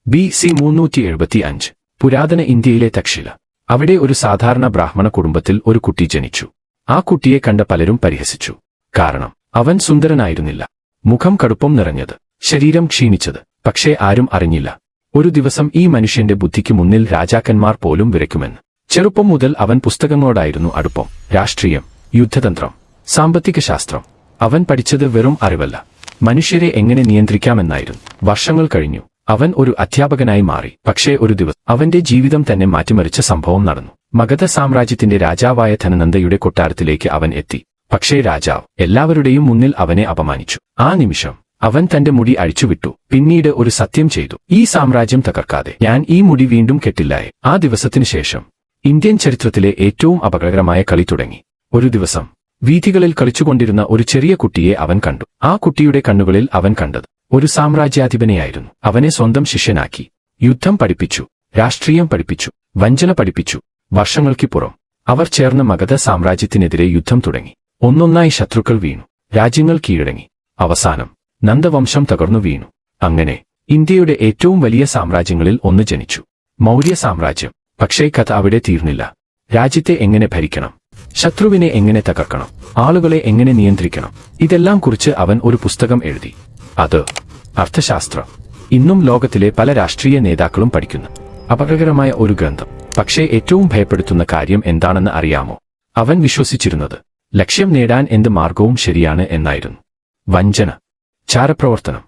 BC 375 പുരാതന ഇന്ത്യയിലെ തക്ഷില. അവിടെ ഒരു സാധാരണ ബ്രാഹ്മണ കുടുംബത്തിൽ ഒരു കുട്ടി ജനിച്ചു. ആ കുട്ടിയെ കണ്ട പലരും പരിഹസിച്ചു. കാരണം അവൻ സുന്ദരനായിരുന്നില്ല. മുഖം കടുപ്പം നിറഞ്ഞത്, ശരീരം ക്ഷീണിച്ചത്. പക്ഷേ ആരും അറിഞ്ഞില്ല, ഒരു ദിവസം ഈ മനുഷ്യന്റെ ബുദ്ധിക്ക് മുന്നിൽ രാജാക്കന്മാർ പോലും വിറയ്ക്കുമെന്ന്. ചെറുപ്പം മുതൽ അവൻ പുസ്തകങ്ങളോടായിരുന്നു അടുപ്പം. രാഷ്ട്രീയം, യുദ്ധതന്ത്രം, സാമ്പത്തിക ശാസ്ത്രം. അവൻ പഠിച്ചത് വെറും അറിവല്ല, മനുഷ്യരെ എങ്ങനെ നിയന്ത്രിക്കാമെന്നായിരുന്നു. വർഷങ്ങൾ കഴിഞ്ഞു. അവൻ ഒരു അധ്യാപകനായി മാറി. പക്ഷേ ഒരു ദിവസം അവന്റെ ജീവിതം തന്നെ മാറ്റിമറിച്ച സംഭവം നടന്നു. മഗധ സാമ്രാജ്യത്തിന്റെ രാജാവായ ധനനന്ദയുടെ കൊട്ടാരത്തിലേക്ക് അവൻ എത്തി. പക്ഷേ രാജാവ് എല്ലാവരുടെയും മുന്നിൽ അവനെ അപമാനിച്ചു. ആ നിമിഷം അവൻ തന്റെ മുടി അഴിച്ചുവിട്ടു. പിന്നീട് ഒരു സത്യം ചെയ്തു: ഈ സാമ്രാജ്യം തകർക്കാതെ ഞാൻ ഈ മുടി വീണ്ടും കെട്ടില്ലായെ. ആ ദിവസത്തിനു ശേഷം ഇന്ത്യൻ ചരിത്രത്തിലെ ഏറ്റവും അപകടകരമായ കളി തുടങ്ങി. ഒരു ദിവസം വീഥികളിൽ കളിച്ചുകൊണ്ടിരുന്ന ഒരു ചെറിയ കുട്ടിയെ അവൻ കണ്ടു. ആ കുട്ടിയുടെ കണ്ണുകളിൽ അവൻ കണ്ടത് ഒരു സാമ്രാജ്യാധിപനെയായിരുന്നു. അവനെ സ്വന്തം ശിഷ്യനാക്കി. യുദ്ധം പഠിപ്പിച്ചു, രാഷ്ട്രീയം പഠിപ്പിച്ചു, വഞ്ചന പഠിപ്പിച്ചു. വർഷങ്ങൾക്കിപ്പുറം അവർ ചേർന്ന് മഗധ സാമ്രാജ്യത്തിനെതിരെ യുദ്ധം തുടങ്ങി. ഒന്നൊന്നായി ശത്രുക്കൾ വീണു, രാജ്യങ്ങൾ കീഴടങ്ങി. അവസാനം നന്ദവംശം തകർന്നു വീണു. അങ്ങനെ ഇന്ത്യയുടെ ഏറ്റവും വലിയ സാമ്രാജ്യങ്ങളിൽ ഒന്ന് ജനിച്ചു, മൗര്യ സാമ്രാജ്യം. പക്ഷേ കഥ അവിടെ തീർന്നില്ല. രാജ്യത്തെ എങ്ങനെ ഭരിക്കണം, ശത്രുവിനെ എങ്ങനെ തകർക്കണം, ആളുകളെ എങ്ങനെ നിയന്ത്രിക്കണം, ഇതെല്ലാം കുറിച്ച് അവൻ ഒരു പുസ്തകം എഴുതി. അത് അർത്ഥശാസ്ത്രം. ഇന്നും ലോകത്തിലെ പല രാഷ്ട്രീയ നേതാക്കളും പഠിക്കുന്നു അപകടകരമായ ഒരു ഗ്രന്ഥം. പക്ഷേ ഏറ്റവും ഭയപ്പെടുത്തുന്ന കാര്യം എന്താണെന്ന് അറിയാമോ? അവൻ വിശ്വസിച്ചിരുന്നത് ലക്ഷ്യം നേടാൻ എന്ത് മാർഗവും ശരിയാണ് എന്നായിരുന്നു. വഞ്ചന, ചാരപ്രവർത്തനം,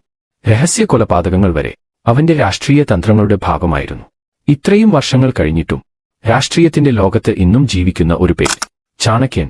രഹസ്യ കൊലപാതകങ്ങൾ വരെ അവന്റെ രാഷ്ട്രീയ തന്ത്രങ്ങളുടെ ഭാഗമായിരുന്നു. ഇത്രയും വർഷങ്ങൾ കഴിഞ്ഞിട്ടും രാഷ്ട്രീയത്തിന്റെ ലോകത്ത് ഇന്നും ജീവിക്കുന്ന ഒരു പേര്: ചാണക്യൻ.